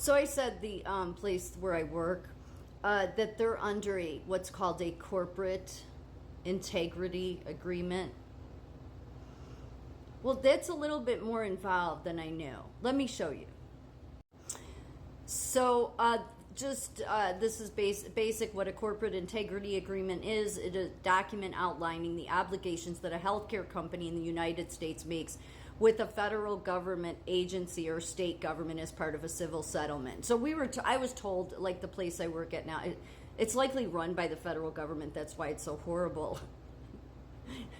So I said the place where I work, that they're under what's called a corporate integrity agreement. Well, that's a little bit more involved than I knew. Let me show you. So this is basic what a corporate integrity agreement is. It is a document outlining the obligations that a healthcare company in the United States makes with a federal government agency or state government as part of a civil settlement. So I was told, like the place I work at now, it's likely run by the federal government. That's why it's so horrible.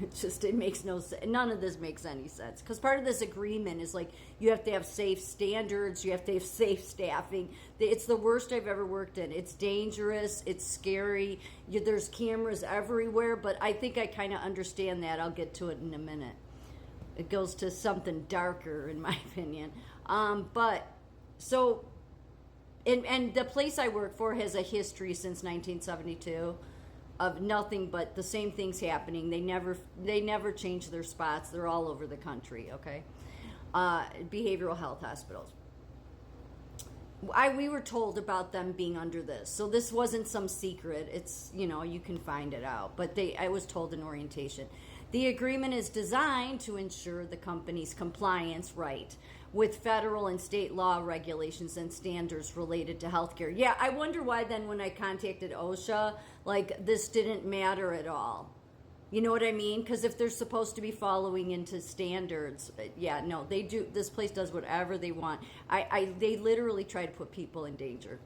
It makes no sense. None of this makes any sense, because part of this agreement is like you have to have safe standards, you have to have safe staffing. It's the worst I've ever worked in. It's dangerous, it's scary, there's cameras everywhere, but I think I kind of understand that. I'll get to it in a minute. It goes to something darker, in my opinion. But so, and the place I work for has a history since 1972 of nothing but the same things happening. They never change their spots. They're all over the country. Okay, behavioral health hospitals. We were told about them being under this, so this wasn't some secret. It's, you can find it out. But I was told in orientation, the agreement is designed to ensure the company's compliance, right, with federal and state law regulations and standards related to healthcare. Yeah, I wonder why then when I contacted OSHA, like this didn't matter at all. You know what I mean? Because if they're supposed to be following into standards, yeah, no, they do. This place does whatever they want. They literally try to put people in danger.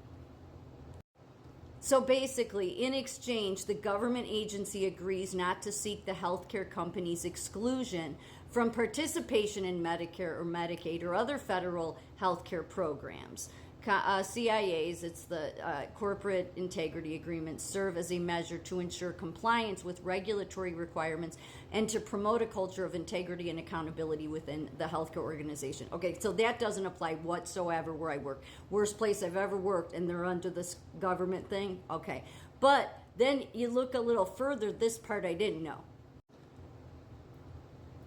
So basically, in exchange, the government agency agrees not to seek the healthcare company's exclusion from participation in Medicare or Medicaid or other federal healthcare programs. CIAs, it's the corporate integrity agreements, serve as a measure to ensure compliance with regulatory requirements and to promote a culture of integrity and accountability within the healthcare organization. Okay, so that doesn't apply whatsoever where I work. Worst place I've ever worked, and they're under this government thing. Okay, but then you look a little further, this part I didn't know.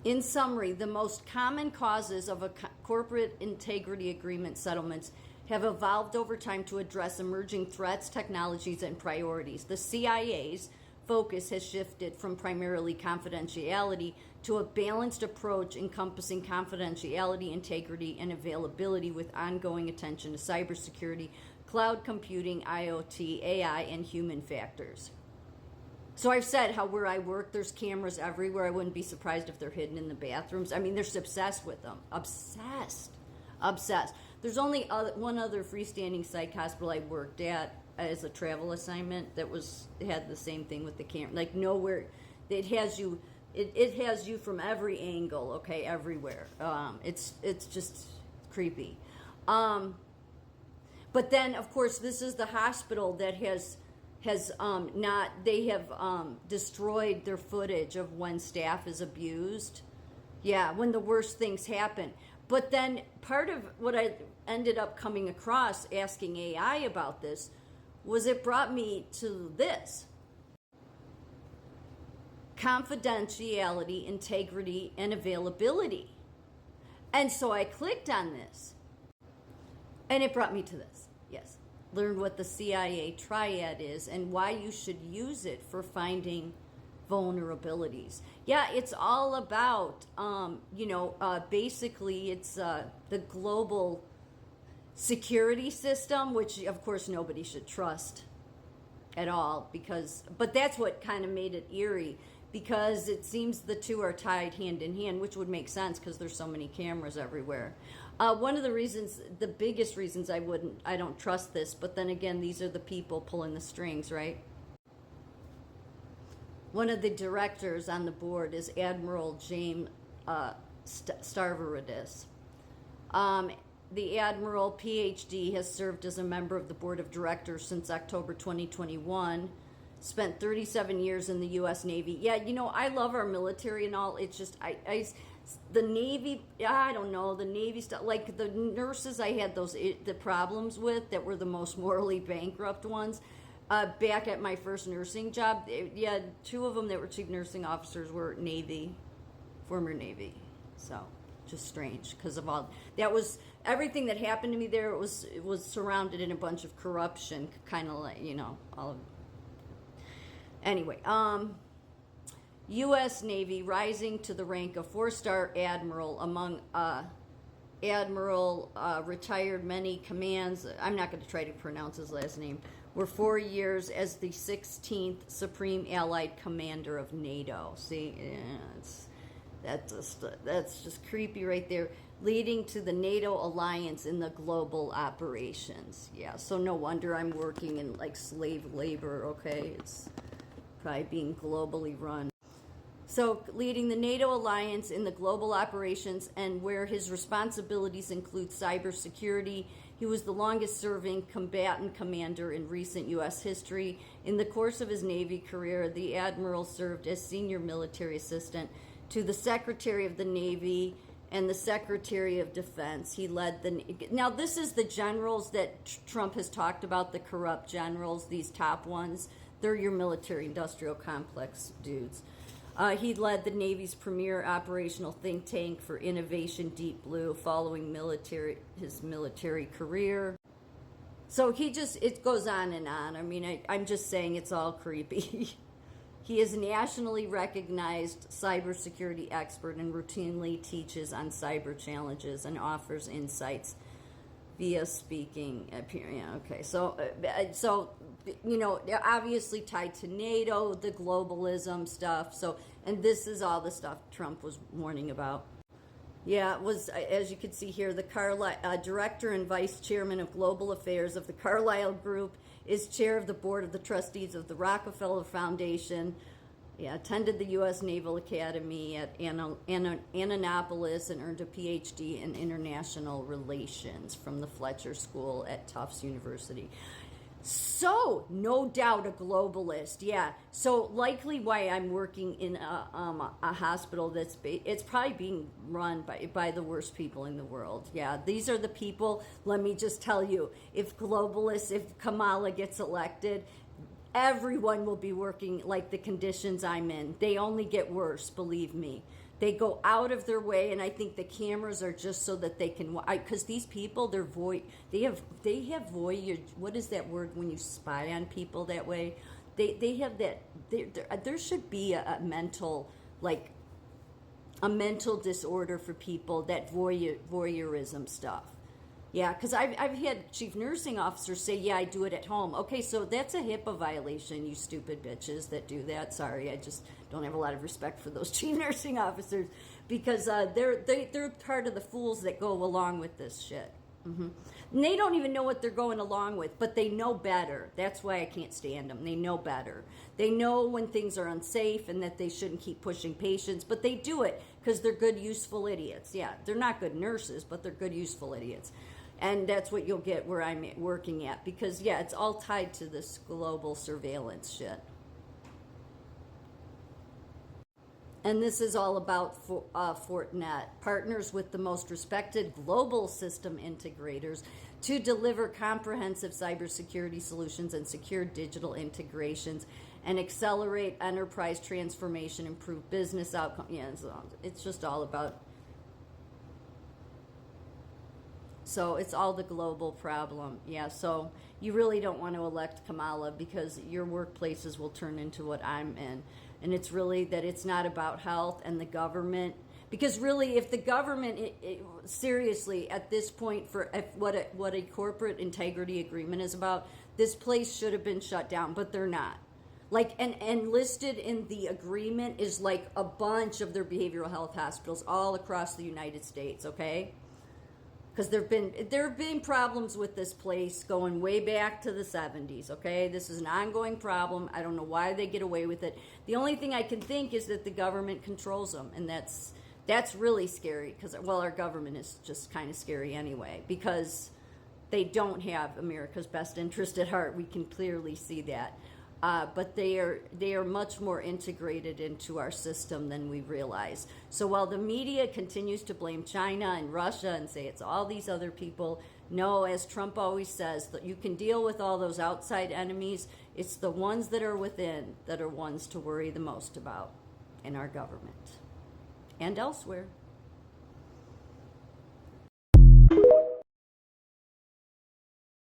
In summary, the most common causes of a corporate integrity agreement settlements have evolved over time to address emerging threats, technologies, and priorities. The CIA's focus has shifted from primarily confidentiality to a balanced approach encompassing confidentiality, integrity, and availability with ongoing attention to cybersecurity, cloud computing, IoT, AI, and human factors. So I've said how where I work, there's cameras everywhere. I wouldn't be surprised if they're hidden in the bathrooms. I mean, they're obsessed with them. Obsessed. There's only one other freestanding psych hospital I worked at as a travel assignment that had the same thing with the camera. Like nowhere, it has you from every angle. Okay, everywhere. It's just creepy. But then of course this is the hospital that has destroyed their footage of when staff is abused. Yeah, when the worst things happen. But then part of what I ended up coming across asking AI about this was it brought me to this. Confidentiality, integrity, and availability. And so I clicked on this. And it brought me to this. Yes. Learned what the CIA triad is and why you should use it for finding vulnerabilities. Yeah, it's all about, basically it's the global security system, which of course nobody should trust at all, but that's what kind of made it eerie, because it seems the two are tied hand in hand, which would make sense because there's so many cameras everywhere. One of the biggest reasons I don't trust this, but then again, these are the people pulling the strings, right? One of the directors on the board is Admiral James Stavridis. The Admiral, PhD, has served as a member of the board of directors since October 2021, spent 37 years in the U.S. Navy. Yeah, I love our military and all. It's just, the Navy, I don't know, the Navy stuff, like the nurses I had the problems with that were the most morally bankrupt ones. Back at my first nursing job, two of them that were chief nursing officers were Navy, former Navy. So, just strange because of all that was everything that happened to me there. It was surrounded in a bunch of corruption, kind of like, you know, all of. Anyway, U.S. Navy rising to the rank of 4-star admiral among admiral retired many commands. I'm not going to try to pronounce his last name. Were 4 years as the 16th Supreme Allied Commander of NATO. See, yeah, that's just creepy right there. Leading to the NATO alliance in the global operations. Yeah, so no wonder I'm working in like slave labor, okay? It's probably being globally run. So leading the NATO alliance in the global operations, and where his responsibilities include cybersecurity. He was the longest serving combatant commander in recent U.S. history. In the course of his Navy career, the admiral served as senior military assistant to the Secretary of the Navy and the Secretary of Defense. He led the... Now, this is the generals that Trump has talked about, the corrupt generals, these top ones. They're your military-industrial complex dudes. He led the Navy's premier operational think tank for innovation, Deep Blue, following his military career. So it goes on and on. I mean, I'm just saying it's all creepy. He is a nationally recognized cybersecurity expert and routinely teaches on cyber challenges and offers insights via speaking. Yeah, okay, so you know, they're obviously tied to NATO, the globalism stuff. So, and this is all the stuff Trump was warning about. Yeah, it was, as you can see here, the director and vice chairman of global affairs of the Carlyle Group, is chair of the board of the trustees of the Rockefeller Foundation. Yeah, attended the U.S. Naval Academy at Annapolis and earned a PhD in international relations from the Fletcher School at Tufts University. So, no doubt a globalist, yeah. So, likely why I'm working in a hospital it's probably being run by the worst people in the world. Yeah, these are the people, let me just tell you, if Kamala gets elected, everyone will be working like the conditions I'm in. They only get worse, believe me. They go out of their way, and I think the cameras are just so that they can, because these people, they have voyeur. What is that word when you spy on people that way? They have that. There should be a mental disorder for people, that voyeurism stuff. Yeah, because I've had chief nursing officers say, yeah, I do it at home. Okay, so that's a HIPAA violation, you stupid bitches that do that. Sorry, I just don't have a lot of respect for those chief nursing officers, because they're part of the fools that go along with this shit. Mm-hmm. And they don't even know what they're going along with, but they know better. That's why I can't stand them. They know better. They know when things are unsafe and that they shouldn't keep pushing patients, but they do it because they're good, useful idiots. Yeah, they're not good nurses, but they're good, useful idiots. And that's what you'll get where I'm working at, because, yeah, it's all tied to this global surveillance shit. And this is all about Fortinet, partners with the most respected global system integrators to deliver comprehensive cybersecurity solutions and secure digital integrations and accelerate enterprise transformation, improve business outcomes. Yeah, it's just all about. So it's all the global problem. Yeah, so you really don't want to elect Kamala, because your workplaces will turn into what I'm in. And it's really that it's not about health and the government. Because really, if the government, seriously, at this point, what a corporate integrity agreement is about, this place should have been shut down, but they're not. And listed in the agreement is like a bunch of their behavioral health hospitals all across the United States, okay? Because there have been problems with this place going way back to the 70s, okay? This is an ongoing problem. I don't know why they get away with it. The only thing I can think is that the government controls them, and that's really scary, because, well, our government is just kind of scary anyway, because they don't have America's best interest at heart. We can clearly see that. But they are much more integrated into our system than we realize. So while the media continues to blame China and Russia and say it's all these other people, no, as Trump always says, that you can deal with all those outside enemies. It's the ones that are within that are ones to worry the most about in our government and elsewhere.